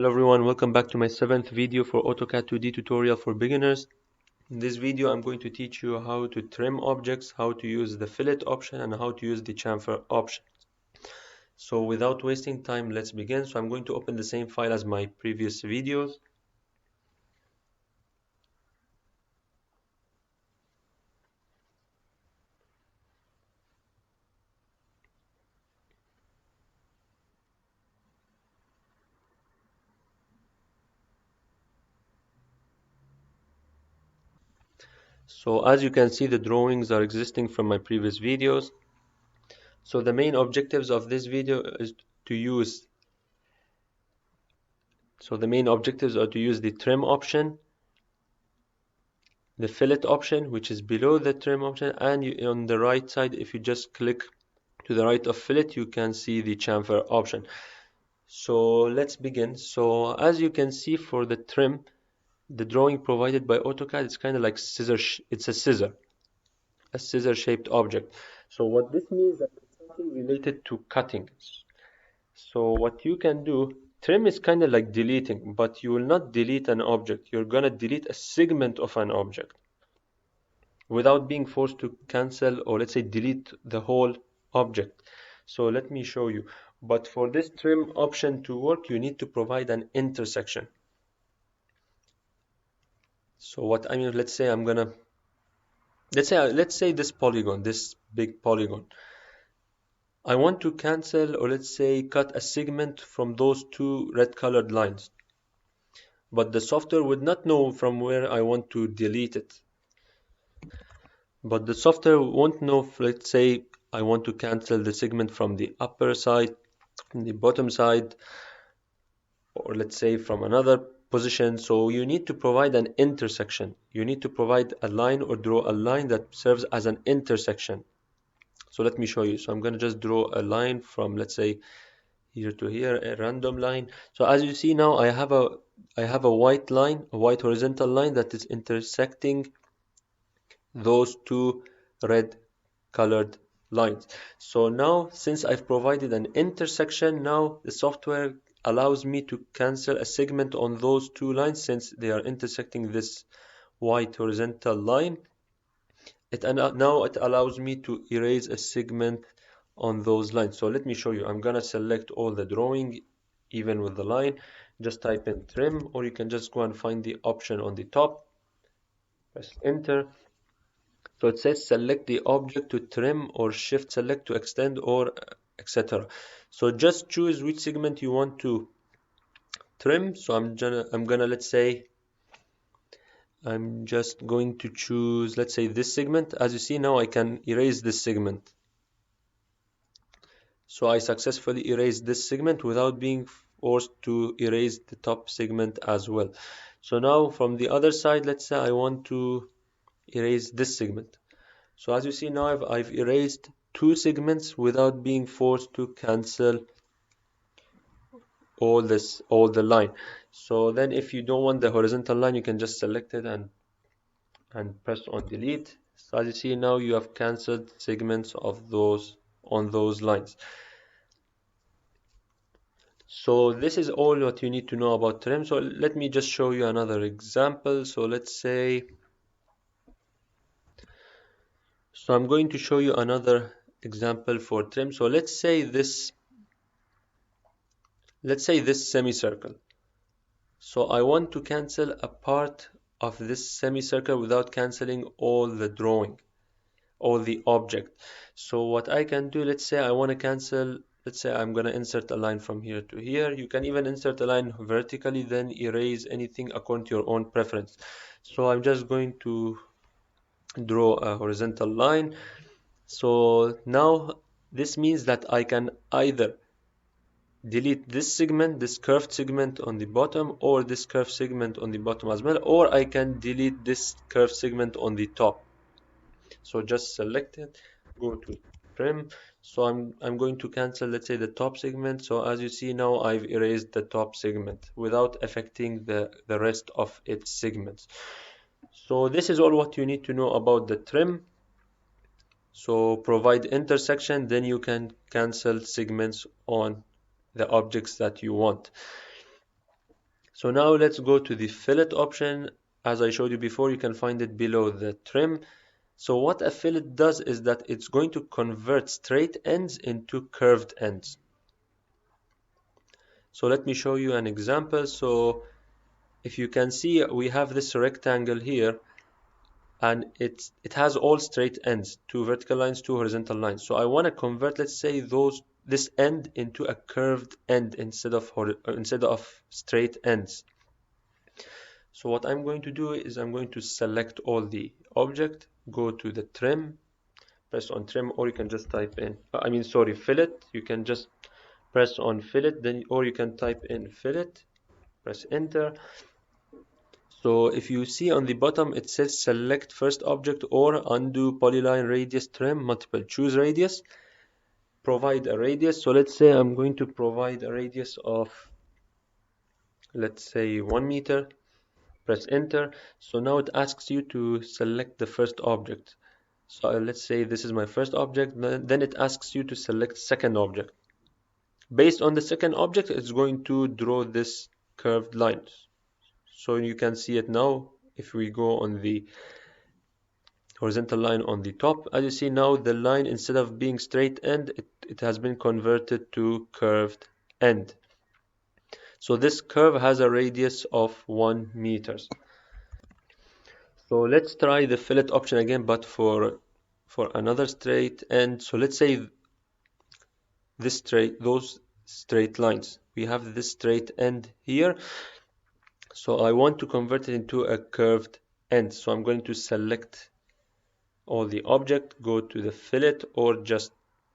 Hello everyone, welcome back to my 7th video for AutoCAD 2D tutorial for beginners. In this video I'm going to teach you how to trim objects, how to use the fillet option and how to use the chamfer option. So without wasting time, let's begin. So I'm going to open the same file as my previous videos. So as you can see, the drawings are existing from my previous videos. So the main objectives of this video is to use the trim option, the fillet option, which is below the trim option, and on the right side, if you just click to the right of fillet, you can see the chamfer option. So let's begin. So as you can see, for the trim, the drawing provided by AutoCAD is kind of like it's a scissor shaped object. So what this means is that it's something related to cutting. So what you can do, trim is kind of like deleting, but you will not delete an object. You're gonna delete a segment of an object without being forced to cancel, or let's say delete the whole object. So let me show you. But for this trim option to work, you need to provide an intersection. So what I mean, let's say let's say this polygon, this big polygon. I want to cancel, or let's say cut a segment from those two red colored lines. But the software would not know from where I want to delete it. But the software won't know if, let's say, I want to cancel the segment from the upper side, from the bottom side, or let's say from another position. So you need to provide an intersection. You need to provide a line or draw a line that serves as an intersection. So let me show you. So I'm going to just draw a line from, let's say, here to here, a random line. So as you see now, I have a white line, a white horizontal line that is intersecting those two red colored lines. So now, since I've provided an intersection, now the software allows me to cancel a segment on those two lines since they are intersecting this white horizontal line. Now it allows me to erase a segment on those lines. So let me show you. I'm gonna select all the drawing, even with the line. Just type in trim, or you can just go and find the option on the top. Press enter. So it says select the object to trim, or shift select to extend, or etc. So just choose which segment you want to trim. So I'm gonna let's say I'm just going to choose, let's say, this segment. As you see now, I can erase this segment. So I successfully erased this segment without being forced to erase the top segment as well. So now from the other side, let's say I want to erase this segment. So as you see now, I've erased two segments without being forced to cancel all the line. So then if you don't want the horizontal line, you can just select it and press on delete. So as you see now, you have cancelled segments of those on those lines. So this is all what you need to know about trim. So let me just show you another example. So I'm going to show you another example for trim. So let's say this semicircle. So I want to cancel a part of this semicircle without canceling all the drawing, all the object. So what I can do, let's say I want to cancel, let's say I'm going to insert a line from here to here. You can even insert a line vertically, then erase anything according to your own preference. So I'm just going to draw a horizontal line. So now this means that I can either delete this segment, this curved segment on the bottom, or this curved segment on the bottom as well, or I can delete this curved segment on the top. So just select it, go to trim. So I'm going to cancel, let's say, the top segment. So as you see now, I've erased the top segment without affecting the rest of its segments. So this is all what you need to know about the trim. So provide intersection, then you can cancel segments on the objects that you want. So now let's go to the fillet option. As I showed you before, you can find it below the trim. So what a fillet does is that it's going to convert straight ends into curved ends. So let me show you an example. So if you can see, we have this rectangle here, and it has all straight ends, two vertical lines, two horizontal lines. So I want to convert, let's say, this end into a curved end instead of straight ends. So what I'm going to do is I'm going to select all the object, go to the trim, press on trim, or you can just type in, fillet. You can just press on fillet, then, or you can type in fillet, press enter. So if you see on the bottom, it says select first object or undo polyline radius trim multiple. Choose radius, provide a radius. So let's say I'm going to provide a radius of, let's say, 1 meter. Press enter. So now it asks you to select the first object. So let's say this is my first object, then it asks you to select second object. Based on the second object, it's going to draw this curved line. So you can see it now. If we go on the horizontal line on the top, as you see now, the line, instead of being straight end, it has been converted to curved end. So this curve has a radius of 1 meters. So let's try the fillet option again, but for another straight end. So let's say those straight lines. We have this straight end here. So I want to convert it into a curved end. So I'm going to select all the object, go to the fillet, or just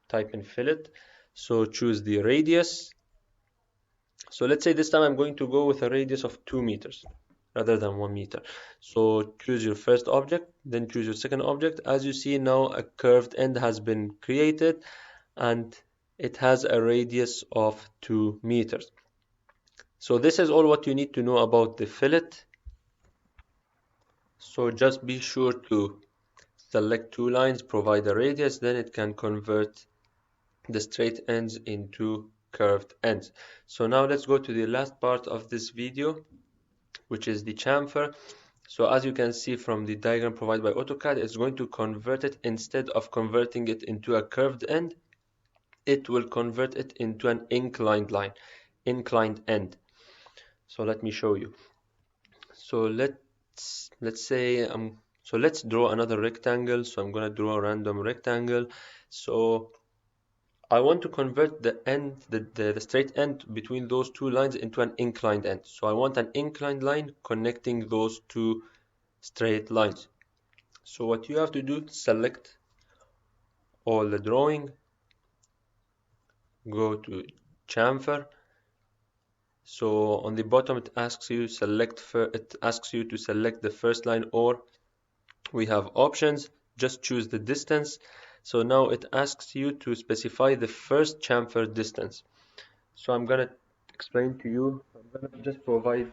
type in fillet. So choose the radius. So let's say this time I'm going to go with a radius of 2 meters rather than 1 meter. So choose your first object, then choose your second object. As you see now, a curved end has been created and it has a radius of 2 meters. So this is all what you need to know about the fillet. So just be sure to select two lines, provide a radius, then it can convert the straight ends into curved ends. So now let's go to the last part of this video, which is the chamfer. So as you can see from the diagram provided by AutoCAD, it's going to convert it, instead of converting it into a curved end, it will convert it into an inclined end. So let me show you. So let's say so let's draw another rectangle. So I'm gonna draw a random rectangle. So I want to convert the straight end between those two lines into an inclined end. So I want an inclined line connecting those two straight lines. So what you have to do, select all the drawing, go to chamfer. So on the bottom it asks you to select the first line, or we have options. Just choose the distance. So now it asks you to specify the first chamfer distance. So I'm gonna explain to you. I'm gonna just provide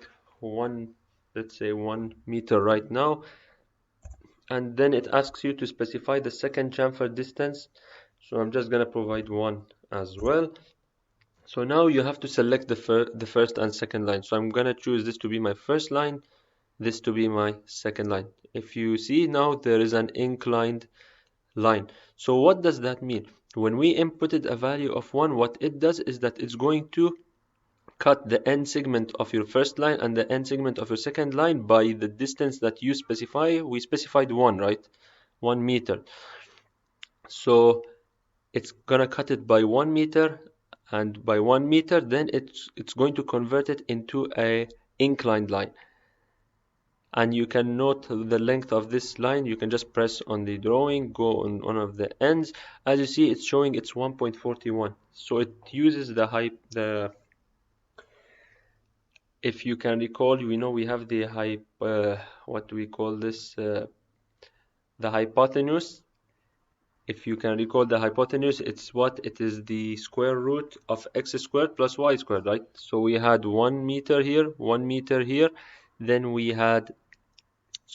let's say 1 meter right now, and then it asks you to specify the second chamfer distance. So I'm just gonna provide 1 as well. So now you have to select the first and second line. So I'm gonna choose this to be my first line, this to be my second line. If you see now, there is an inclined line. So what does that mean? When we inputted a value of 1, what it does is that it's going to cut the end segment of your first line and the end segment of your second line by the distance that you specify. We specified 1, right? 1 meter. So it's gonna cut it by 1 meter, and by 1 meter, then it's going to convert it into a inclined line. And you can note the length of this line. You can just press on the drawing, go on one of the ends. As you see, it's showing it's 1.41. So it uses if you can recall, we know we have the what do we call this? The hypotenuse. If you can recall the hypotenuse, it's what? It is the square root of x squared plus y squared, right? So we had 1 meter here, 1 meter here. Then we have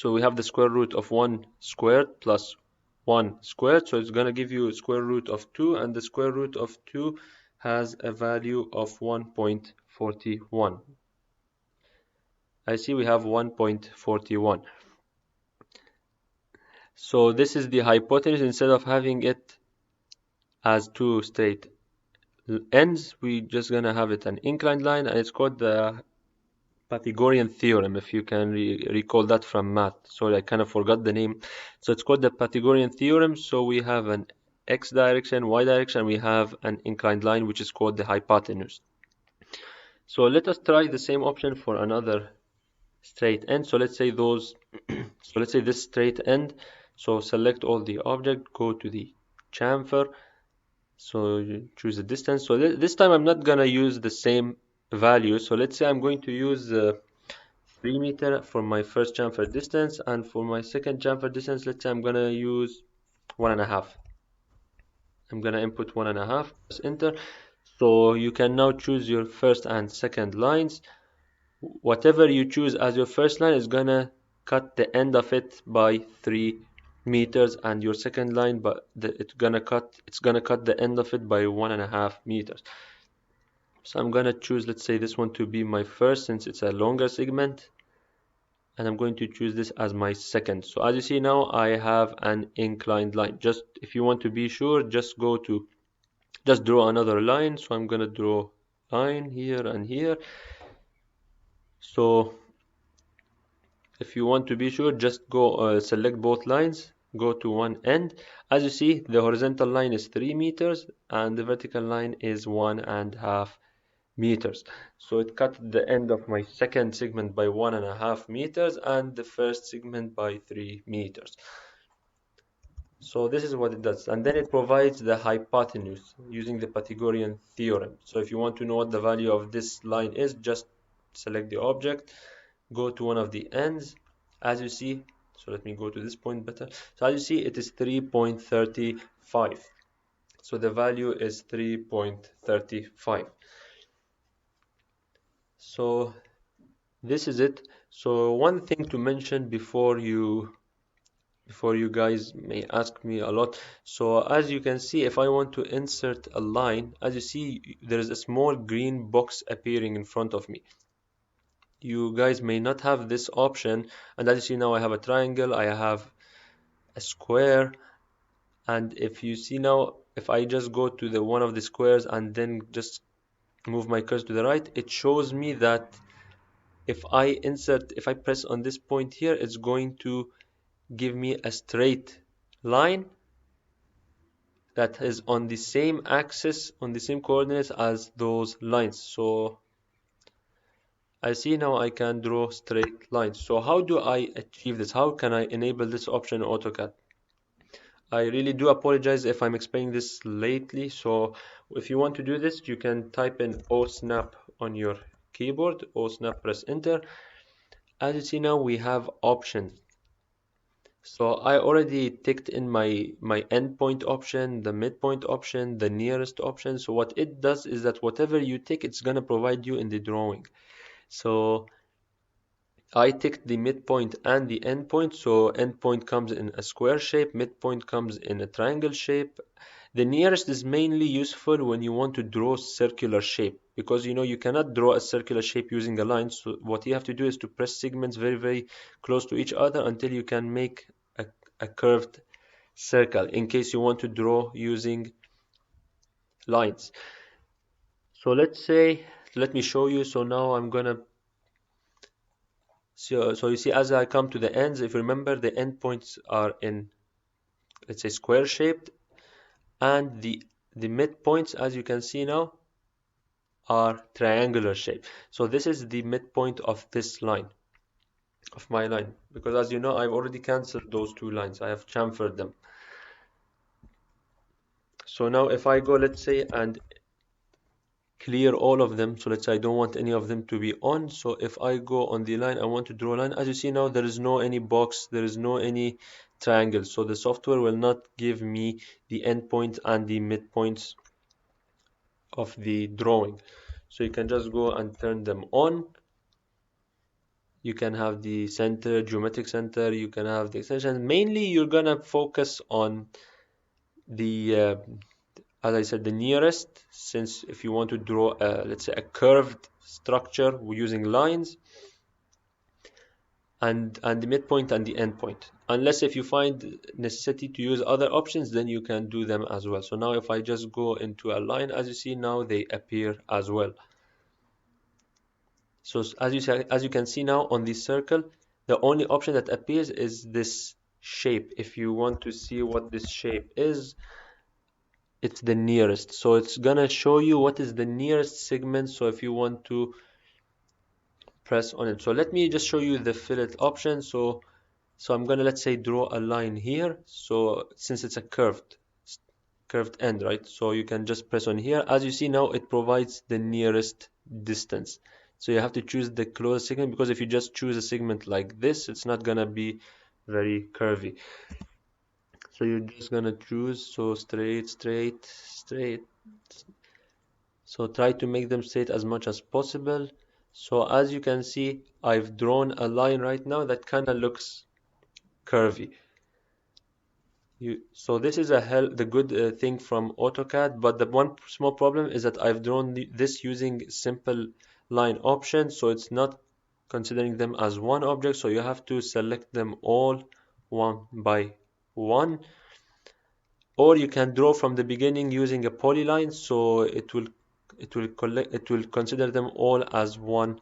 the square root of 1 squared plus 1 squared. So it's going to give you a square root of 2, and the square root of 2 has a value of 1.41. I see we have 1.41. So this is the hypotenuse. Instead of having it as two straight ends, we just gonna have it an inclined line, and it's called the Pythagorean theorem, if you can recall that from math. Sorry, I kind of forgot the name. So it's called the Pythagorean theorem. So we have an x direction, y direction, we have an inclined line, which is called the hypotenuse. So let us try the same option for another straight end. So let's say those, so let's say this straight end. So select all the object, go to the chamfer. So you choose the distance. So this time I'm not gonna use the same value. So let's say I'm going to use 3 meter for my first chamfer distance, and for my second chamfer distance, let's say I'm gonna use 1.5. I'm gonna input 1.5, press enter. So you can now choose your first and second lines. Whatever you choose as your first line is gonna cut the end of it by 3 meters, and your second line, but it's gonna cut the end of it by 1.5 meters. So I'm gonna choose, let's say, this one to be my first, since it's a longer segment, and I'm going to choose this as my second. So as you see now, I have an inclined line. Just if you want to be sure, just draw another line. So I'm gonna draw line here and here. So if you want to be sure, just go select both lines, go to one end. As you see, the horizontal line is 3 meters and the vertical line is 1.5 meters. So it cut the end of my second segment by 1.5 meters and the first segment by 3 meters. So this is what it does, and then it provides the hypotenuse using the Pythagorean theorem. So if you want to know what the value of this line is, just select the object, go to one of the ends. As you see, so let me go to this point better. So as you see, it is 3.35. So the value is 3.35. So this is it. So one thing to mention before you guys may ask me a lot. So as you can see, if I want to insert a line, as you see, there is a small green box appearing in front of me. You guys may not have this option, and as you see now, I have a triangle, I have a square, and if you see now, if I just go to the one of the squares and then just move my cursor to the right, it shows me that if I press on this point here, it's going to give me a straight line that is on the same axis, on the same coordinates as those lines. So I see now I can draw straight lines. So how do I achieve this? How can I enable this option in AutoCAD? I really do apologize if I'm explaining this lately. So if you want to do this, you can type in OSnap on your keyboard, OSnap, press enter. As you see now, we have options. So I already ticked in my endpoint option, the midpoint option, the nearest option. So what it does is that whatever you tick, it's gonna provide you in the drawing. So I ticked the midpoint and the endpoint. So endpoint comes in a square shape, midpoint comes in a triangle shape. The nearest is mainly useful when you want to draw circular shape, because you cannot draw a circular shape using a line. So what you have to do is to press segments very, very close to each other until you can make a curved circle in case you want to draw using lines. So let me show you. So now I'm gonna so you see, as I come to the ends, if you remember, the endpoints are in, let's say, square shaped, and the midpoints, as you can see now, are triangular shape. So this is the midpoint of this line, of my line, because as you know, I've already cancelled those two lines. I have chamfered them. So now if I go, let's say, and clear all of them, so let's say I don't want any of them to be on. So if I go on the line, I want to draw a line. As you see now, there is no any box, there is no any triangle, so the software will not give me the endpoint and the midpoints of the drawing. So you can just go and turn them on. You can have the center, geometric center, you can have the extension. Mainly you're gonna focus on the as I said, the nearest, since if you want to draw let's say a curved structure using lines, and the midpoint and the end point. Unless if you find necessity to use other options, then you can do them as well. So now if I just go into a line, as you see now they appear as well. So as you can see now on this circle, the only option that appears is this shape. If you want to see what this shape is, it's the nearest. So it's gonna show you what is the nearest segment. So if you want to press on it. So let me just show you the fillet option. So I'm gonna, let's say, draw a line here. So since it's a curved end, right? So you can just press on here. As you see now, it provides the nearest distance. So you have to choose the closest segment, because if you just choose a segment like this, it's not gonna be very curvy. So you're just gonna choose, so straight, straight, straight. So try to make them straight as much as possible. So as you can see, I've drawn a line right now that kind of looks curvy. So this is the good thing from AutoCAD, but the one small problem is that I've drawn this using simple line option, so it's not considering them as one object, so you have to select them all one by one, or you can draw from the beginning using a polyline, so it will consider them all as one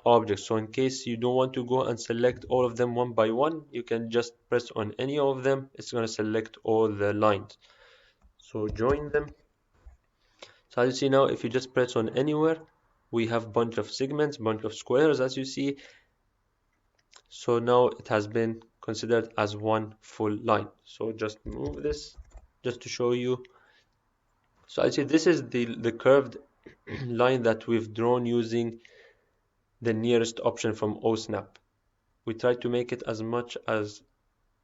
object. So in case you don't want to go and select all of them one by one, you can just press on any of them. It's going to select all the lines. So join them. So as you see now, if you just press on anywhere, we have bunch of segments, bunch of squares, as you see. So now it has been considered as one full line. So just move this just to show you. So I see this is the curved line that we've drawn using the nearest option from OSNAP. We try to make it as much as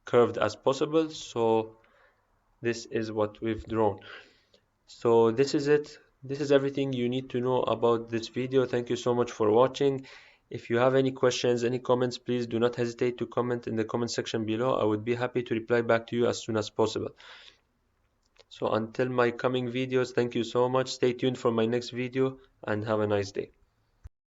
curved as possible, so this is what we've drawn. So this is it. This is everything you need to know about this video. Thank you so much for watching. If you have any questions, any comments, please do not hesitate to comment in the comment section below. I would be happy to reply back to you as soon as possible. So until my coming videos, thank you so much. Stay tuned for my next video and have a nice day.